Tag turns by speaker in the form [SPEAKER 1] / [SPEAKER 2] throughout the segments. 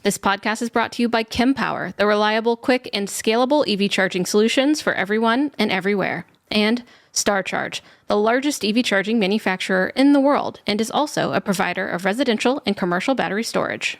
[SPEAKER 1] This podcast is brought to you by Kempower, the reliable, quick, and scalable EV charging solutions for everyone and everywhere. And StarCharge, the largest EV charging manufacturer in the world, and is also a provider of residential and commercial battery storage.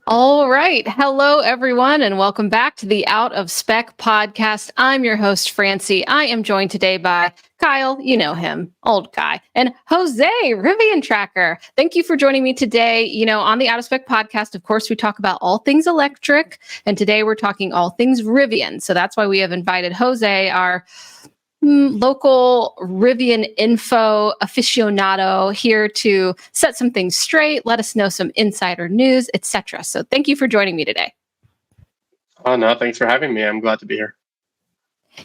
[SPEAKER 1] All right. Hello, everyone, and welcome back to the Out of Spec podcast. I'm your host, Francie. I am joined today by Kyle, you know him, old guy, and Jose, Rivian Tracker. Thank you for joining me today. You know, on the Out of Spec podcast, of course, we talk about all things electric, and today we're talking all things Rivian. So that's why we have invited Jose, our local Rivian info aficionado, here to set some things straight, let us know some insider news, etc. So thank you for joining me today.
[SPEAKER 2] Oh, no, thanks for having me. I'm glad to be here.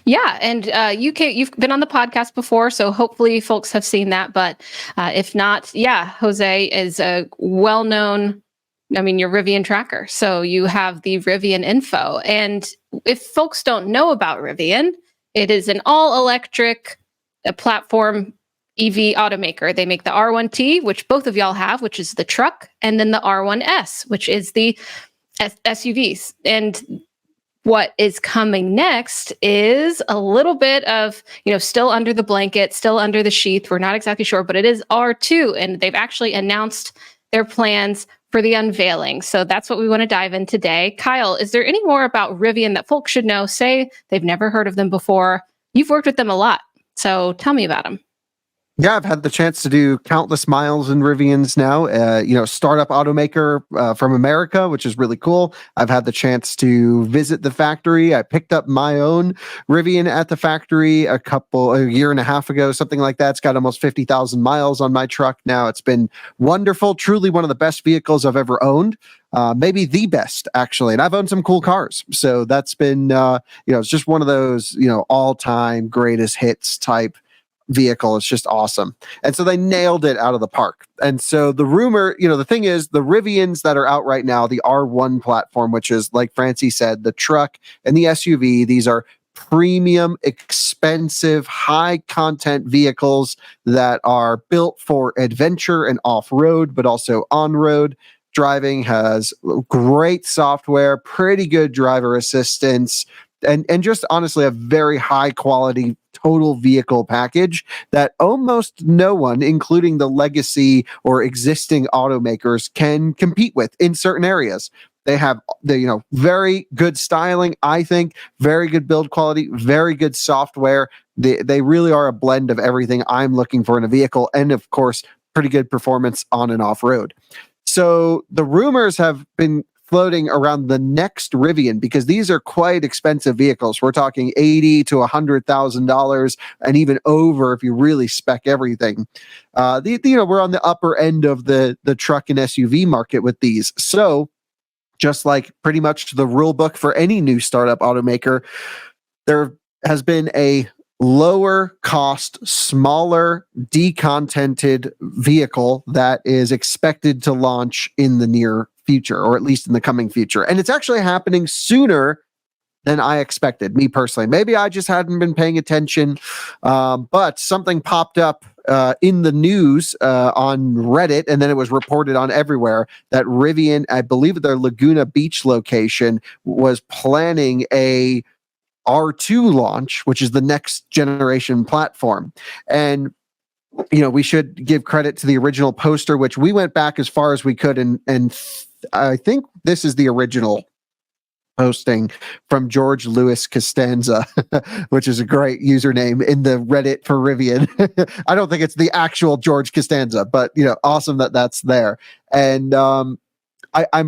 [SPEAKER 1] Yeah, and you've been on the podcast before, so hopefully folks have seen that. But if not, yeah, Jose is a well-known, your Rivian tracker. So you have the Rivian info. And if folks don't know about Rivian, it is an all-electric platform EV automaker. They make the R1T, which both of y'all have, which is the truck, and then the R1S, which is the SUVs. And what is coming next is a little bit of, still under the blanket, still under the sheath. We're not exactly sure, but it is R2, and they've actually announced their plans for the unveiling. So that's what we want to dive in today. Kyle, is there any more about Rivian that folks should know? Say they've never heard of them before. You've worked with them a lot, so tell me about them.
[SPEAKER 3] Yeah, I've had the chance to do countless miles in Rivians now. Startup automaker from America, which is really cool. I've had the chance to visit the factory. I picked up my own Rivian at the factory a year and a half ago, something like that. It's got almost 50,000 miles on my truck now. It's been wonderful. Truly one of the best vehicles I've ever owned. Maybe the best, actually. And I've owned some cool cars. So that's been, it's just one of those, all-time greatest hits type vehicle. It's just awesome. And so they nailed it out of the park. And so the rumor, the thing is, the Rivians that are out right now, the R1 platform, which is, like Francie said, the truck and the SUV, these are premium, expensive, high content vehicles that are built for adventure and off-road, but also on-road driving. Has great software, pretty good driver assistance, and just honestly a very high quality total vehicle package that almost no one, including the legacy or existing automakers, can compete with in certain areas. They have very good styling, I think, very good build quality, very good software. They really are a blend of everything I'm looking for in a vehicle, and of course, pretty good performance on and off road. So the rumors have been floating around the next Rivian, because these are quite expensive vehicles. We're talking $80,000 to $100,000 and even over if you really spec everything. We're on the upper end of the truck and SUV market with these. So just like pretty much the rule book for any new startup automaker, there has been a lower cost, smaller, decontented vehicle that is expected to launch in the near future, or at least in the coming future. And it's actually happening sooner than I expected, me personally. Maybe I just hadn't been paying attention, but something popped up in the news on Reddit, and then it was reported on everywhere that Rivian, I believe at their Laguna Beach location, was planning a R2 launch, which is the next generation platform. And we should give credit to the original poster, which we went back as far as we could, and I think this is the original posting from George Louis Costanza, which is a great username in the Reddit for Rivian. I don't think it's the actual George Costanza, but awesome that that's there. And I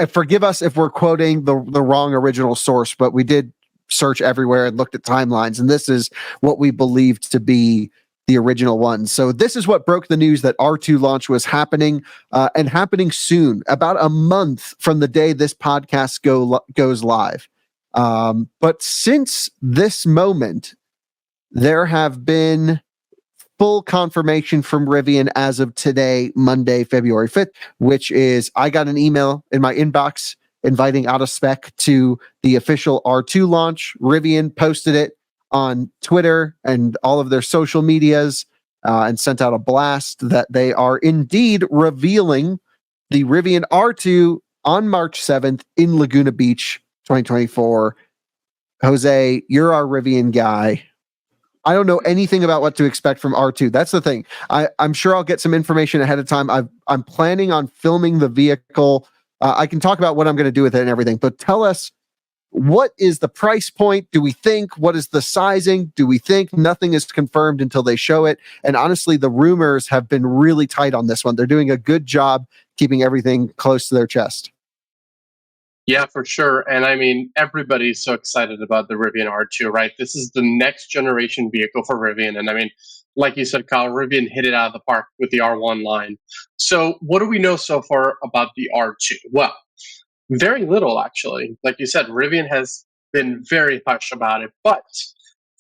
[SPEAKER 3] forgive us if we're quoting the wrong original source, but we did search everywhere and looked at timelines, and this is what we believed to be the original one. So this is what broke the news that R2 launch was happening, and happening soon, about a month from the day this podcast goes live. But since this moment, there have been full confirmation from Rivian as of today, Monday, February 5th, which is, I got an email in my inbox inviting Out of Spec to the official R2 launch. Rivian posted it. on Twitter and all of their social medias and sent out a blast that they are indeed revealing the Rivian R2 on March 7th in Laguna Beach, 2024. Jose, you're our Rivian guy. I don't know anything about what to expect from R2. That's the thing. I'm sure I'll get some information ahead of time. I'm planning on filming the vehicle. I can talk about what I'm going to do with it and everything, but tell us, what is the price point? Do we think? What is the sizing? Do we think? Nothing is confirmed until they show it. And honestly, the rumors have been really tight on this one. They're doing a good job keeping everything close to their chest.
[SPEAKER 2] Yeah, for sure. And I mean, everybody's so excited about the Rivian R2, right? This is the next generation vehicle for Rivian. And I mean, like you said, Kyle, Rivian hit it out of the park with the R1 line. So what do we know so far about the R2? Well, very little, actually. Like you said, Rivian has been very hush about it, but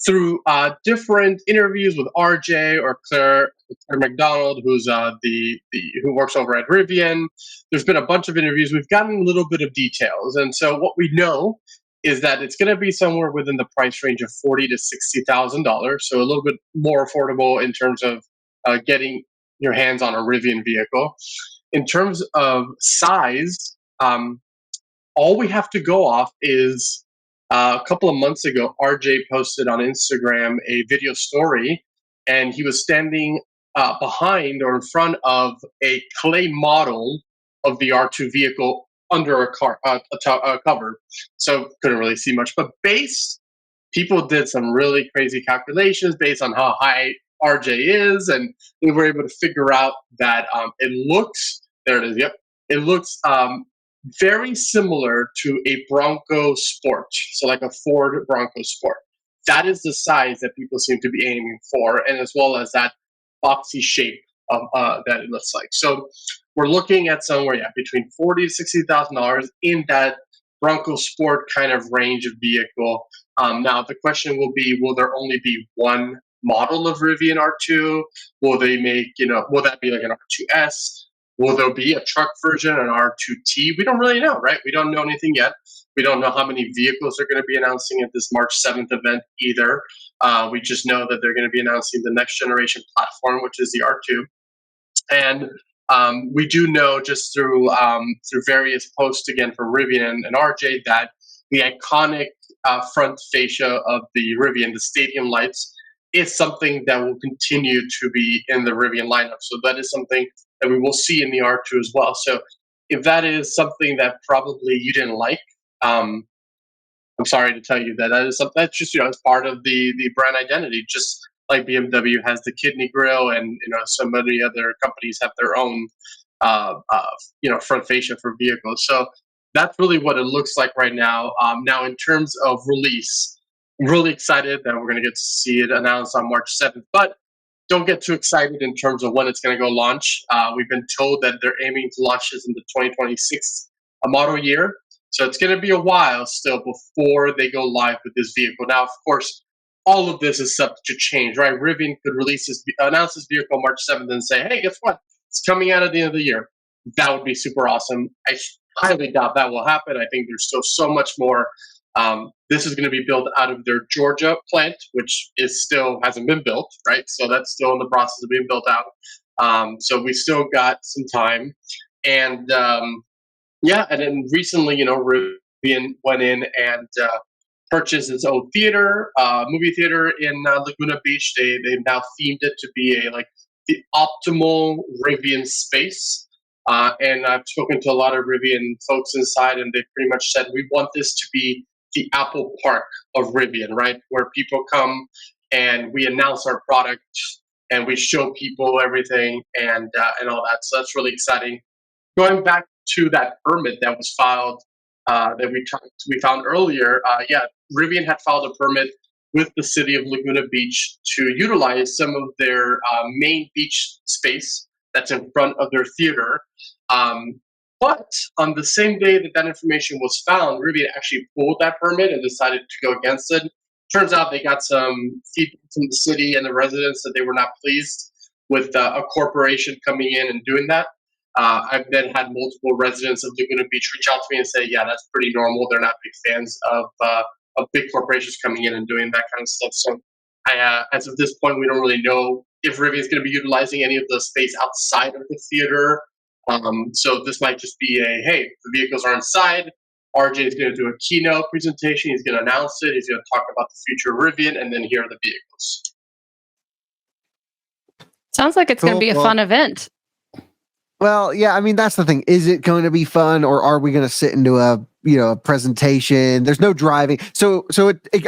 [SPEAKER 2] through different interviews with RJ or Claire McDonald, who's who works over at Rivian, there's been a bunch of interviews. We've gotten a little bit of details, and so what we know is that it's going to be somewhere within the price range of $40,000 to $60,000, so a little bit more affordable in terms of getting your hands on a Rivian vehicle. In terms of size, all we have to go off is a couple of months ago, RJ posted on Instagram a video story, and he was standing behind or in front of a clay model of the R2 vehicle under a cover. So couldn't really see much. But people did some really crazy calculations based on how high RJ is, and they were able to figure out that it looks, there it is, yep, it looks very similar to a Bronco Sport, so like a Ford Bronco Sport. That is the size that people seem to be aiming for, and as well as that boxy shape of that it looks like. So we're looking at somewhere between $40,000 to $60,000 in that Bronco Sport kind of range of vehicle. Now the question will be: will there only be one model of Rivian R2? Will they make will that be like an R2S? Will there be a truck version, an R2T? We don't really know, right? We don't know anything yet. We don't know how many vehicles they're going to be announcing at this March 7th event either. We just know that they're going to be announcing the next generation platform, which is the R2. And we do know just through various posts, again, for Rivian and RJ, that the iconic front fascia of the Rivian, the stadium lights, is something that will continue to be in the Rivian lineup. So that is something that we will see in the R2 as well. So if that is something that probably you didn't like, I'm sorry to tell you that is something that's just it's part of the brand identity. Just like BMW has the kidney grille, and so many other companies have their own front fascia for vehicles. So that's really what it looks like right now. Now in terms of release, I'm really excited that we're going to get to see it announced on March 7th, but don't get too excited in terms of when it's going to go launch. We've been told that they're aiming to launch this in the 2026 model year. So it's going to be a while still before they go live with this vehicle. Now, of course, all of this is subject to change, right? Rivian could announce this vehicle March 7th and say, hey, guess what? It's coming out at the end of the year. That would be super awesome. I highly doubt that will happen. I think there's still so much more. This is going to be built out of their Georgia plant, which still hasn't been built, right? So that's still in the process of being built out. So we still got some time. And and then recently, Rivian went in and purchased its own movie theater in Laguna Beach. They've now themed it to be the optimal Rivian space. And I've spoken to a lot of Rivian folks inside, and they pretty much said, we want this to be the Apple Park of Rivian, right? Where people come and we announce our product and we show people everything and all that. So that's really exciting. Going back to that permit that was filed that we found earlier, Rivian had filed a permit with the city of Laguna Beach to utilize some of their main beach space that's in front of their theater. But on the same day that information was found, Rivian actually pulled that permit and decided to go against it. Turns out they got some feedback from the city and the residents that they were not pleased with a corporation coming in and doing that. I've then had multiple residents of Laguna Beach reach out to me and say, yeah, that's pretty normal. They're not big fans of of big corporations coming in and doing that kind of stuff. So as of this point, we don't really know if Rivian is going to be utilizing any of the space outside of the theater. So this might just be hey, the vehicles are inside. RJ is going to do a keynote presentation. He's going to announce it. He's going to talk about the future of Rivian, and then here are the vehicles.
[SPEAKER 1] Sounds like it's going to be a fun event.
[SPEAKER 3] Well, yeah, I mean, that's the thing. Is it going to be fun, or are we going to sit into a presentation? There's no driving. So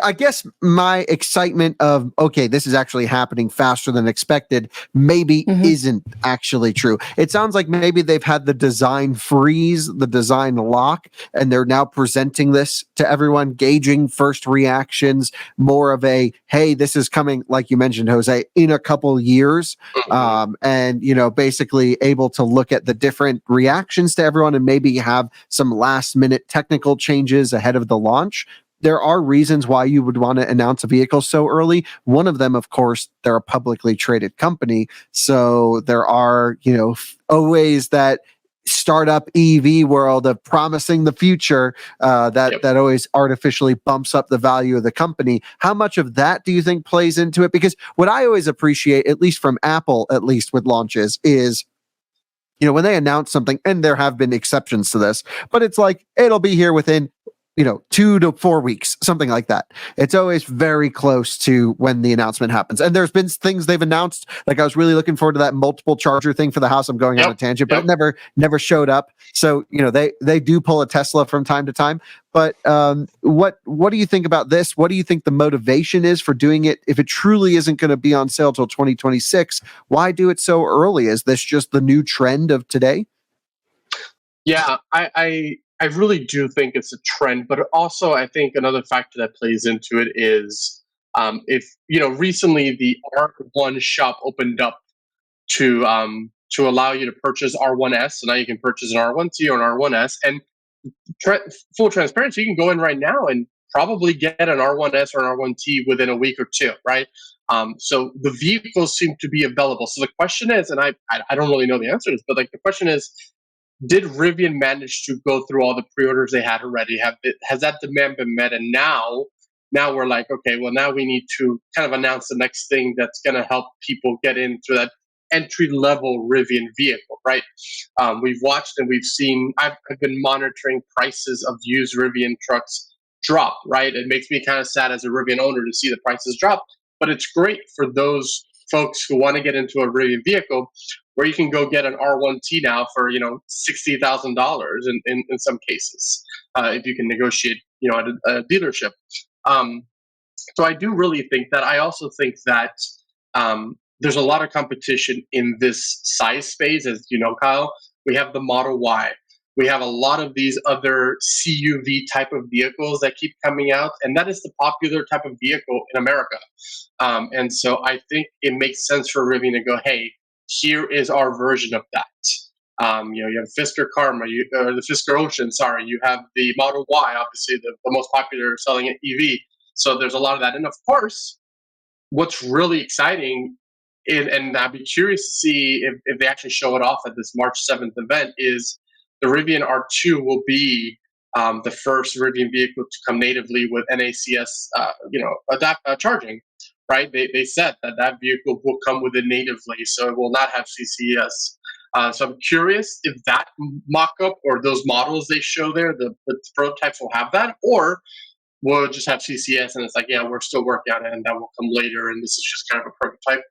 [SPEAKER 3] I guess my excitement of, okay, this is actually happening faster than expected, maybe isn't actually true. It sounds like maybe they've had the design freeze, the design lock, and they're now presenting this to everyone, gauging first reactions, more of a, hey, this is coming, like you mentioned, Jose, in a couple years. And, basically able to look at the different reactions to everyone and maybe have some last minute technical changes ahead of the launch. There are reasons why you would want to announce a vehicle so early. One of them, of course, they're a publicly traded company. So there are, always that startup EV world of promising the future that always artificially bumps up the value of the company. How much of that do you think plays into it? Because what I always appreciate, at least from Apple, at least with launches, is when they announce something, and there have been exceptions to this, but it's like, it'll be here within, 2 to 4 weeks, something like that. It's always very close to when the announcement happens. And there's been things they've announced, like I was really looking forward to that multiple charger thing for the house. I'm going on a tangent, but it never showed up. So, they do pull a Tesla from time to time. But what do you think about this? What do you think the motivation is for doing it? If it truly isn't going to be on sale till 2026, why do it so early? Is this just the new trend of today?
[SPEAKER 2] Yeah, I really do think it's a trend, but also I think another factor that plays into it is if recently the R1 shop opened up to allow you to purchase R1S, so now you can purchase an R1T or an R1S, and full transparency, you can go in right now and probably get an R1S or an R1T within a week or two, right? So the vehicles seem to be available. So the question is, and I don't really know the answer to this, but the question is, did Rivian manage to go through all the pre-orders they had already? Has that demand been met? And now we're like, okay, well, now we need to kind of announce the next thing that's going to help people get into that entry-level Rivian vehicle, right? We've watched and we've seen, I've been monitoring prices of used Rivian trucks drop, right? It makes me kind of sad as a Rivian owner to see the prices drop, but it's great for those folks who want to get into a Rivian vehicle, where you can go get an R1T now for $60,000 in some cases, if you can negotiate at a dealership. So I do really think that. I also think that there's a lot of competition in this size space, as you know, Kyle. We have the Model Y. We have a lot of these other CUV type of vehicles that keep coming out, and that is the popular type of vehicle in America. And so I think it makes sense for Rivian to go, hey, here is our version of that. You have Fisker Karma, or the Fisker Ocean, sorry. You have the Model Y, obviously the most popular selling EV. So there's a lot of that. And of course, what's really exciting, and I'd be curious to see if they actually show it off at this March 7th event, is the Rivian R2 will be the first Rivian vehicle to come natively with NACS, charging. Right? They said that vehicle will come with it natively, so it will not have CCS. So I'm curious if that mock-up or those models they show there, the prototypes will have that, or we'll just have CCS and it's like, yeah, we're still working on it and that will come later, and this is just kind of a prototype.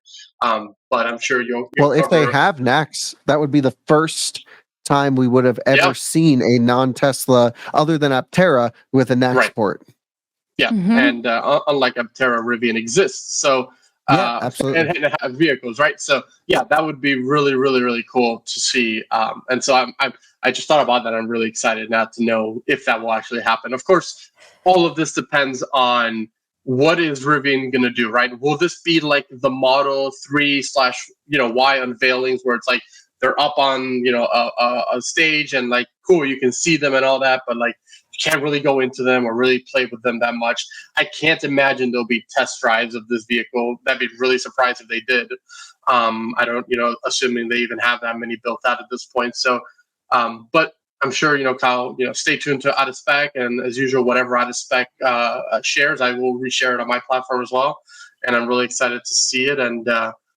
[SPEAKER 2] But I'm sure you'll
[SPEAKER 3] well, if they have NACS, that would be the first time we would have ever seen a non-Tesla other than Aptera with a NACS port.
[SPEAKER 2] Yeah, and unlike Aptera, Rivian exists. So
[SPEAKER 3] absolutely,
[SPEAKER 2] and have vehicles, right? So yeah, that would be really, really, really cool to see. And so I just thought about that. I'm really excited now to know if that will actually happen. Of course, all of this depends on what is Rivian going to do, right? Will this be like the Model 3 / Y unveilings, where it's like they're up on a stage and like cool, you can see them and all that, but like you can't really go into them or really play with them that much. I can't imagine there'll be test drives of this vehicle. That'd be really surprised if they did. I don't, assuming they even have that many built out at this point. So, but I'm sure, Kyle, stay tuned to Out of Spec, and as usual, whatever Out of Spec shares, I will reshare it on my platform as well. And I'm really excited to see it. And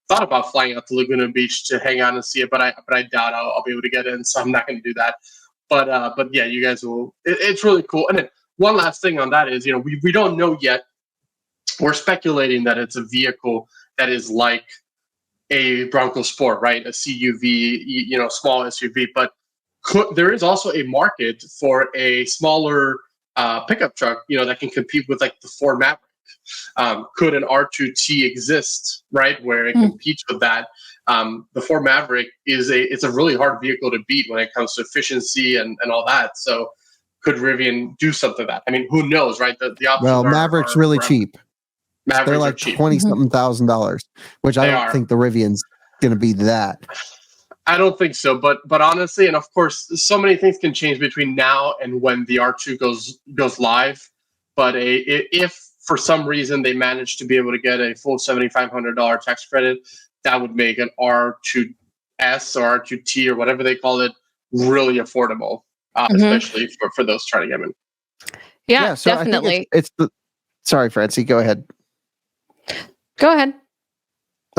[SPEAKER 2] thought about flying out to Laguna Beach to hang out and see it, but I doubt I'll be able to get in, so I'm not going to do that. But yeah, you guys will. It's really cool. And then one last thing on that is, we don't know yet. We're speculating that it's a vehicle that is like a Bronco Sport, right? A CUV, small SUV, but there is also a market for a smaller pickup truck, that can compete with like the Ford Maverick. Could an R2T exist, right, where it competes with that? The Ford Maverick it's a really hard vehicle to beat when it comes to efficiency and all that. So could Rivian do something like that? I mean, who knows, right? The options
[SPEAKER 3] Maverick's
[SPEAKER 2] are
[SPEAKER 3] really cheap.
[SPEAKER 2] Mavericks
[SPEAKER 3] They're like
[SPEAKER 2] cheap.
[SPEAKER 3] $20-something thousand, which I don't think the Rivian's going to be that.
[SPEAKER 2] I don't think so, but honestly, and of course, so many things can change between now and when the R2 goes live. But if for some reason they manage to be able to get a full $7,500 tax credit, that would make an R2S or R2T or whatever they call it really affordable, especially for those trying to get in.
[SPEAKER 1] Yeah,
[SPEAKER 3] so
[SPEAKER 1] definitely.
[SPEAKER 3] I think it's the. Sorry, Francie, go ahead.
[SPEAKER 1] Go ahead.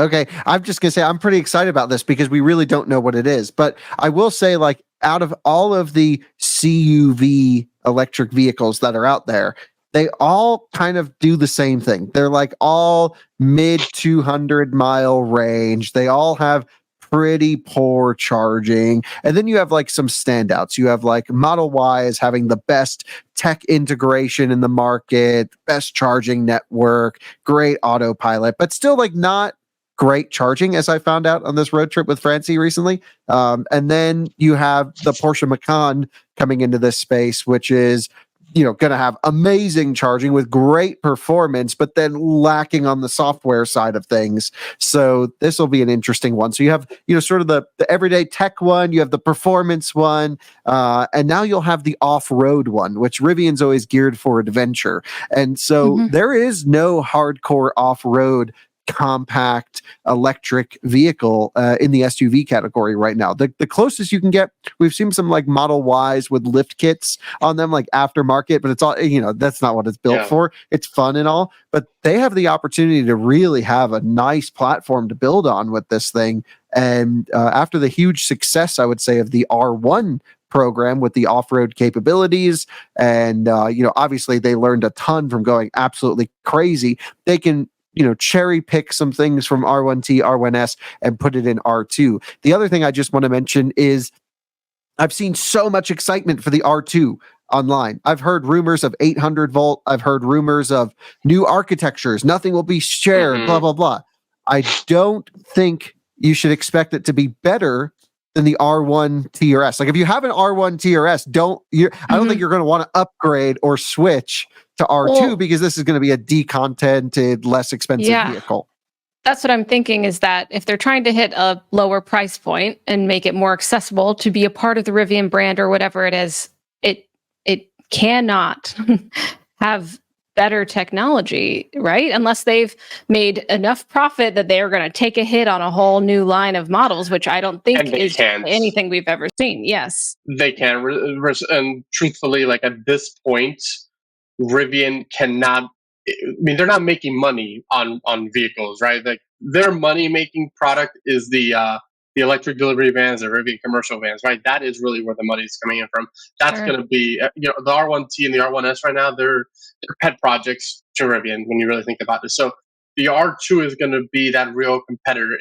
[SPEAKER 3] Okay, I'm just going to say I'm pretty excited about this because we really don't know what it is. But I will say, like, out of all of the CUV electric vehicles that are out there, they all kind of do the same thing. They're like all mid 200-mile range. They all have pretty poor charging. And then you have like some standouts. You have like Model Y is having the best tech integration in the market, best charging network, great autopilot, but still like not great charging, as I found out on this road trip with Francie recently. And then you have the Porsche Macan coming into this space, which is, going to have amazing charging with great performance, but then lacking on the software side of things. So this will be an interesting one. So you have, sort of the everyday tech one, you have the performance one, and now you'll have the off-road one, which Rivian's always geared for adventure. And so there is no hardcore off-road compact electric vehicle in the SUV category right now. The closest you can get, we've seen some like Model Ys with lift kits on them, like aftermarket, but it's all, that's not what it's built for. It's fun and all, but they have the opportunity to really have a nice platform to build on with this thing. And after the huge success, I would say, of the R1 program with the off-road capabilities, and obviously they learned a ton from going absolutely crazy. They can cherry pick some things from R1T, R1S, and put it in R2. The other thing I just want to mention is I've seen so much excitement for the R2 online. I've heard rumors of 800 volt. I've heard rumors of new architectures. Nothing will be shared, blah, blah, blah. I don't think you should expect it to be better than the R1T or S. Like if you have an R1T or S, I don't think you're going to want to upgrade or switch to R2 because this is going to be a decontented, less expensive vehicle.
[SPEAKER 1] That's what I'm thinking, is that if they're trying to hit a lower price point and make it more accessible to be a part of the Rivian brand or whatever it is, it cannot have better technology, right? Unless they've made enough profit that they are going to take a hit on a whole new line of models, which I don't think is anything we've ever seen. Yes.
[SPEAKER 2] They can. And truthfully, like at this point, Rivian cannot. I mean, they're not making money on vehicles, right? Like their money-making product is the electric delivery vans, the Rivian commercial vans, right? That is really where the money is coming in from. That's going to be, the R1T and the R1S right now, they're pet projects to Rivian when you really think about it. So the R2 is going to be that real competitor.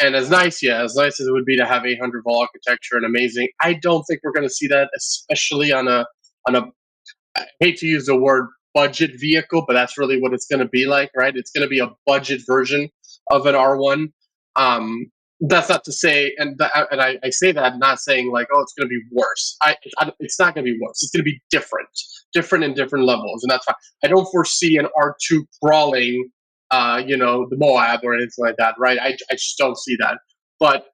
[SPEAKER 2] And as nice as it would be to have 800 volt architecture and amazing, I don't think we're going to see that, especially on a I hate to use the word budget vehicle, but that's really what it's going to be like, right? It's going to be a budget version of an R1. That's not to say, and I say that not saying like, oh, it's going to be worse. It's not going to be worse. It's going to be different in different levels, and that's fine. I don't foresee an R2 crawling, the Moab or anything like that, right? I just don't see that. But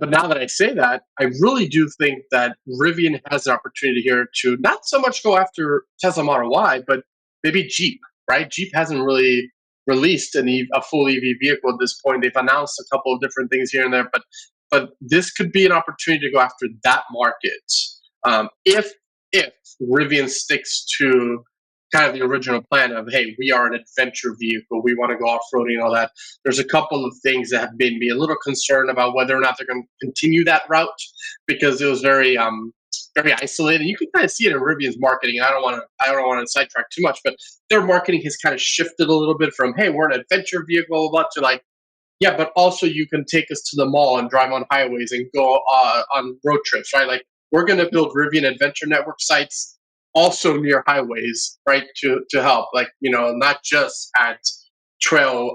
[SPEAKER 2] now that I say that, I really do think that Rivian has an opportunity here to not so much go after Tesla Model Y, but maybe Jeep, right? Jeep hasn't really released a full EV vehicle at this point. They've announced a couple of different things here and there, but but this could be an opportunity to go after that market. If Rivian sticks to kind of the original plan of, hey, we are an adventure vehicle, we want to go off-roading and all that, there's a couple of things that have made me a little concerned about whether or not they're going to continue that route, because it was very isolated. You can kind of see it in Rivian's marketing. I don't want to sidetrack too much, but their marketing has kind of shifted a little bit from, hey, we're an adventure vehicle, to like, yeah, but also you can take us to the mall and drive on highways and go on road trips, right? Like, we're going to build Rivian Adventure Network sites also near highways, right? To help, like, not just at trail,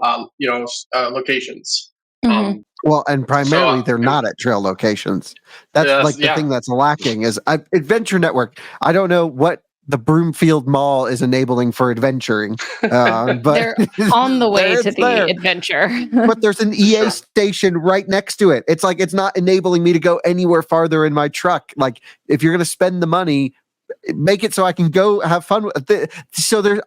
[SPEAKER 2] locations.
[SPEAKER 1] Mm-hmm.
[SPEAKER 3] Well, and primarily they're not at trail locations. That's the thing that's lacking is Adventure Network. I don't know what the Broomfield Mall is enabling for adventuring, but
[SPEAKER 1] they're on the way to the adventure.
[SPEAKER 3] But there's an EA station right next to it. It's like, it's not enabling me to go anywhere farther in my truck. Like, if you're going to spend the money, make it so I can go have fun with it. So there's,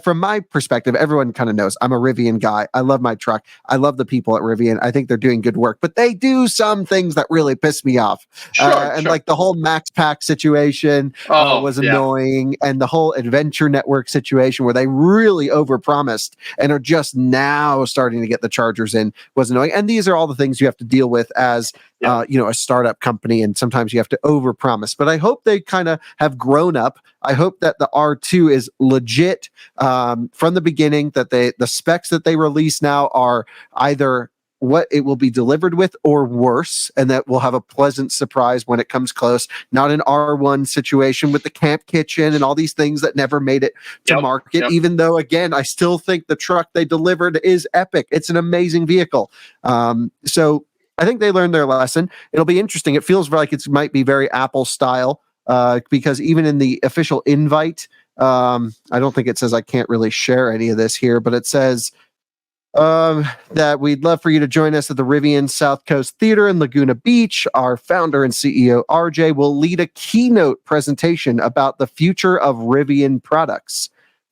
[SPEAKER 3] from my perspective, everyone kind of knows I'm a Rivian guy. I love my truck. I love the people at Rivian. I think they're doing good work, but they do some things that really piss me off. And like the whole Max Pack situation was annoying, and the whole Adventure Network situation where they really overpromised and are just now starting to get the chargers in was annoying. And these are all the things you have to deal with as a startup company, and sometimes you have to overpromise. But I hope they kind of have grown up. I hope that the R2 is legit from the beginning, that the specs that they release now are either what it will be delivered with or worse, and that we'll have a pleasant surprise when it comes close. Not an R1 situation with the camp kitchen and all these things that never made it to market, even though, again, I still think the truck they delivered is epic. It's an amazing vehicle. So I think they learned their lesson. It'll be interesting. It feels like it might be very Apple style, because even in the official invite, I don't think it says, I can't really share any of this here, but it says that we'd love for you to join us at the Rivian South Coast Theater in Laguna Beach. Our founder and CEO, RJ, will lead a keynote presentation about the future of Rivian products.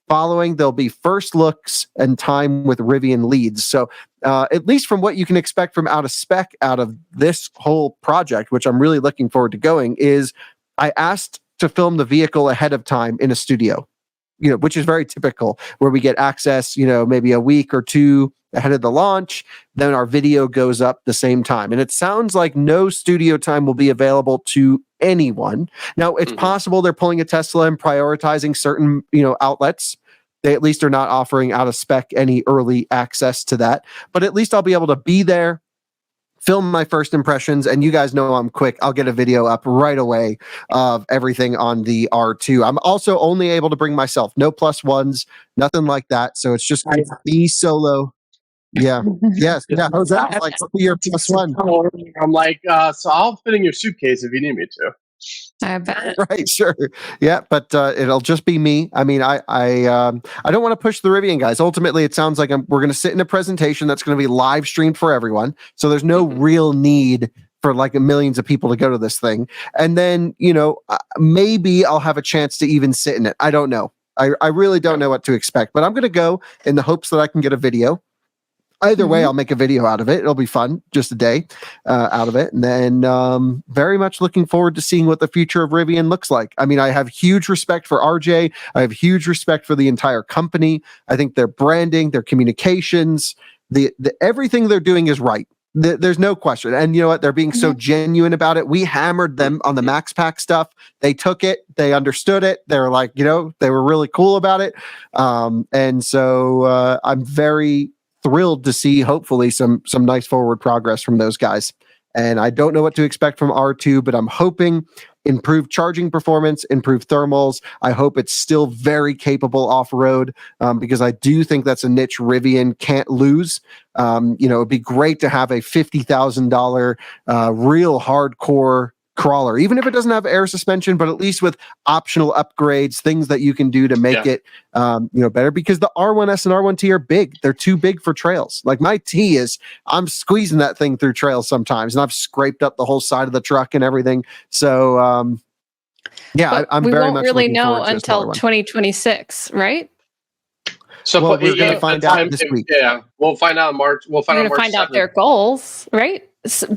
[SPEAKER 3] Following, there'll be first looks and time with Rivian leads. So at least from what you can expect from out of this whole project, which I'm really looking forward to going, is I asked to film the vehicle ahead of time in a studio, which is very typical, where we get access, maybe a week or two ahead of the launch. Then our video goes up the same time. And it sounds like no studio time will be available to anyone. Now, it's possible they're pulling a Tesla and prioritizing certain, outlets. They at least are not offering out of spec any early access to that. But at least I'll be able to be there, film my first impressions, and you guys know I'm quick. I'll get a video up right away of everything on the R2. I'm also only able to bring myself, no plus ones, nothing like that. So it's just going to be solo. Yeah. Yes. Yeah. Jose, like, your plus one.
[SPEAKER 2] I'm like, so I'll fit in your suitcase if you need me to.
[SPEAKER 1] I bet.
[SPEAKER 3] Right, sure. Yeah, but it'll just be me. I mean, I don't want to push the Rivian guys. Ultimately, it sounds like we're going to sit in a presentation that's going to be live streamed for everyone. So there's no real need for like millions of people to go to this thing. And then, maybe I'll have a chance to even sit in it. I don't know. I really don't know what to expect, but I'm going to go in the hopes that I can get a video. Either way, I'll make a video out of it. It'll be fun, just a day out of it. And then very much looking forward to seeing what the future of Rivian looks like. I mean, I have huge respect for RJ. I have huge respect for the entire company. I think their branding, their communications, the everything they're doing is right. There's no question. And you know what? They're being so genuine about it. We hammered them on the Max Pack stuff. They took it. They understood it. They were like, they were really cool about it. And so I'm very thrilled to see, hopefully, some nice forward progress from those guys. And I don't know what to expect from R2, but I'm hoping improved charging performance, improved thermals. I hope it's still very capable off-road, because I do think that's a niche Rivian can't lose. It'd be great to have a $50,000 real hardcore crawler, even if it doesn't have air suspension, but at least with optional upgrades, things that you can do to make it better, because the R1S and R1T are big. They're too big for trails. Like my T I'm squeezing that thing through trails sometimes, and I've scraped up the whole side of the truck and everything. So I'm
[SPEAKER 1] we
[SPEAKER 3] very
[SPEAKER 1] won't
[SPEAKER 3] much
[SPEAKER 1] really
[SPEAKER 3] looking
[SPEAKER 1] know
[SPEAKER 3] forward to
[SPEAKER 1] until 2026, right?
[SPEAKER 2] So
[SPEAKER 3] we're going to find out this week.
[SPEAKER 2] Yeah, we'll find out in March. We'll find out March 7th.
[SPEAKER 1] Out their goals, right?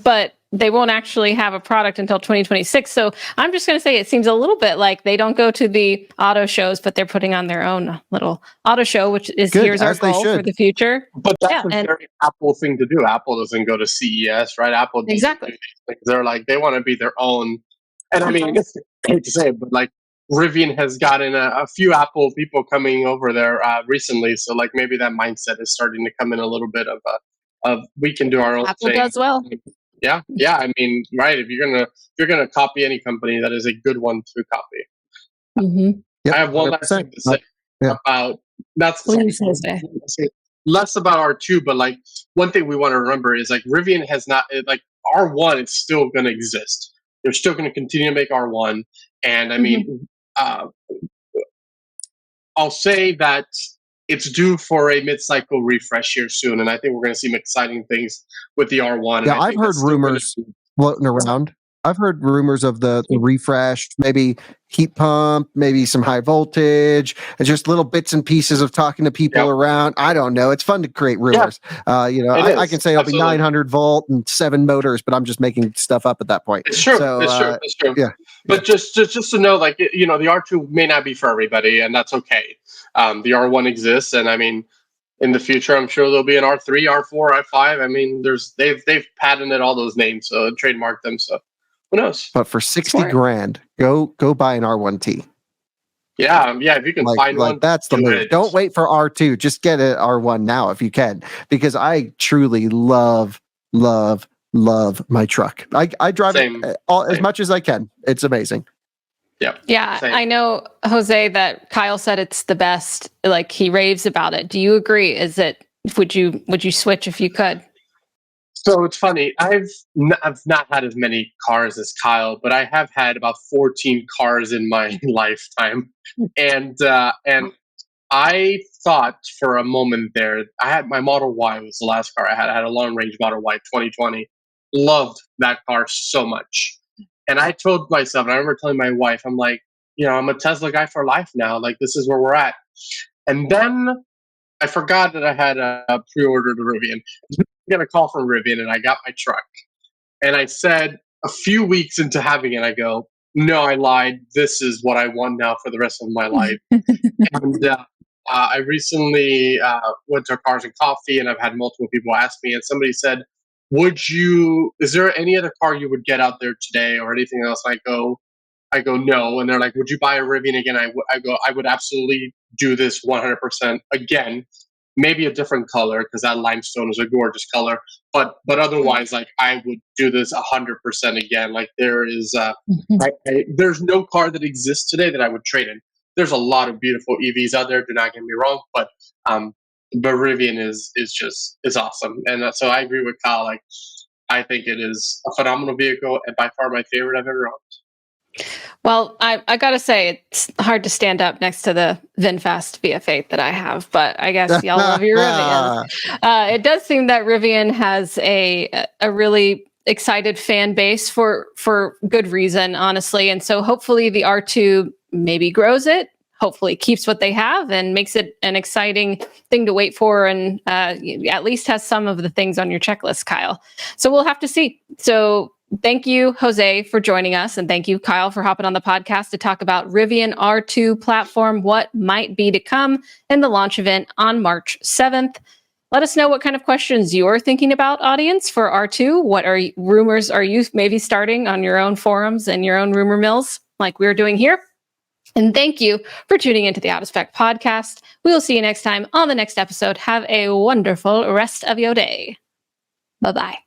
[SPEAKER 1] But they won't actually have a product until 2026. So I'm just going to say it seems a little bit like they don't go to the auto shows, but they're putting on their own little auto show, which is
[SPEAKER 3] Good,
[SPEAKER 1] here's our
[SPEAKER 3] as they
[SPEAKER 1] goal for
[SPEAKER 3] should.
[SPEAKER 1] the future.
[SPEAKER 2] But that's a
[SPEAKER 1] and
[SPEAKER 2] very Apple thing to do. Apple doesn't go to CES, right? Apple doesn't
[SPEAKER 1] Exactly.
[SPEAKER 2] do these things. They're like, they want to be their own. And I mean, I hate to say it, but like Rivian has gotten a few Apple people coming over there recently. So like maybe that mindset is starting to come in a little bit of we can do our own
[SPEAKER 1] Apple
[SPEAKER 2] thing.
[SPEAKER 1] does well.
[SPEAKER 2] Yeah. I mean, right. If you're gonna copy any company, that is a good one to copy.
[SPEAKER 1] Mm-hmm.
[SPEAKER 3] Yep,
[SPEAKER 2] I have one last
[SPEAKER 3] 100%.
[SPEAKER 2] thing to say about that's
[SPEAKER 1] Please, Jose.
[SPEAKER 2] less about R2, but like one thing we want to remember is like Rivian has not like R1 is still going to exist. They're still going to continue to make R1, and I mean, I'll say that it's due for a mid-cycle refresh here soon, and I think we're going to see some exciting things with the R1.
[SPEAKER 3] Yeah,
[SPEAKER 2] and I
[SPEAKER 3] I've
[SPEAKER 2] think
[SPEAKER 3] heard
[SPEAKER 2] that's still gonna
[SPEAKER 3] rumors
[SPEAKER 2] be-
[SPEAKER 3] floating around. I've heard rumors of the refresh, maybe heat pump, maybe some high voltage, and just little bits and pieces of talking to people
[SPEAKER 2] Yep.
[SPEAKER 3] around. I don't know. It's fun to create rumors. You know,
[SPEAKER 2] It
[SPEAKER 3] I
[SPEAKER 2] is,
[SPEAKER 3] can say it'll be
[SPEAKER 2] absolutely.
[SPEAKER 3] 900 volt and 7 motors, but I'm just making stuff up at that point.
[SPEAKER 2] It's true.
[SPEAKER 3] So,
[SPEAKER 2] It's true.
[SPEAKER 3] yeah.
[SPEAKER 2] But just to know, like you know, the R2 may not be for everybody, and that's okay. The R1 exists, and I mean, in the future, I'm sure there'll be an R3, R4, R5. I mean, they've patented all those names, so trademarked them. So who knows?
[SPEAKER 3] But for 60
[SPEAKER 1] Smart.
[SPEAKER 3] grand, go buy an R1T.
[SPEAKER 2] Yeah. If you can find one,
[SPEAKER 3] that's the
[SPEAKER 2] do
[SPEAKER 3] move.
[SPEAKER 2] it.
[SPEAKER 3] Don't wait for R2. Just get an R1 now if you can, because I truly love my truck. I drive
[SPEAKER 2] Same.
[SPEAKER 3] it as
[SPEAKER 2] Same.
[SPEAKER 3] much as I can. It's amazing.
[SPEAKER 1] Yeah,
[SPEAKER 2] Same.
[SPEAKER 1] I know, Jose, that Kyle said it's the best. Like he raves about it. Do you agree? Would you switch if you could?
[SPEAKER 2] So it's funny. I've not had as many cars as Kyle, but I have had about 14 cars in my lifetime, and I thought for a moment there, I had my Model Y was the last car I had. I had a long range Model Y 2020. Loved that car so much, and I told myself, and I remember telling my wife, I'm like, you know, I'm a Tesla guy for life now. Like this is where we're at. And then I forgot that I had pre-ordered a Rivian. I got a call from Rivian, and I got my truck. And I said a few weeks into having it, I go, no, I lied. This is what I want now for the rest of my life. And I recently went to Cars and Coffee, and I've had multiple people ask me, and somebody said, is there any other car you would get out there today or anything else? I go, no. And they're like, would you buy a Rivian again? I go, I would absolutely do this 100% again. Maybe a different color, because that limestone is a gorgeous color. But otherwise, like I would do this 100% again. Like there is, there's no car that exists today that I would trade in. There's a lot of beautiful EVs out there. Do not get me wrong, but Rivian is awesome, and so I agree with Kyle. Like I think it is a phenomenal vehicle, and by far my favorite I've ever owned.
[SPEAKER 1] Well, I gotta say, it's hard to stand up next to the VinFast VF8 that I have, but I guess y'all love your Rivians. It does seem that Rivian has a really excited fan base for good reason, honestly. And so hopefully the R2 maybe grows it, hopefully keeps what they have and makes it an exciting thing to wait for, and at least has some of the things on your checklist, Kyle. So we'll have to see. So thank you, Jose, for joining us. And thank you, Kyle, for hopping on the podcast to talk about Rivian R2 platform, what might be to come in the launch event on March 7th. Let us know what kind of questions you're thinking about, audience, for R2. What rumors are you maybe starting on your own forums and your own rumor mills like we're doing here? And thank you for tuning into the Out of Spec podcast. We will see you next time on the next episode. Have a wonderful rest of your day. Bye-bye.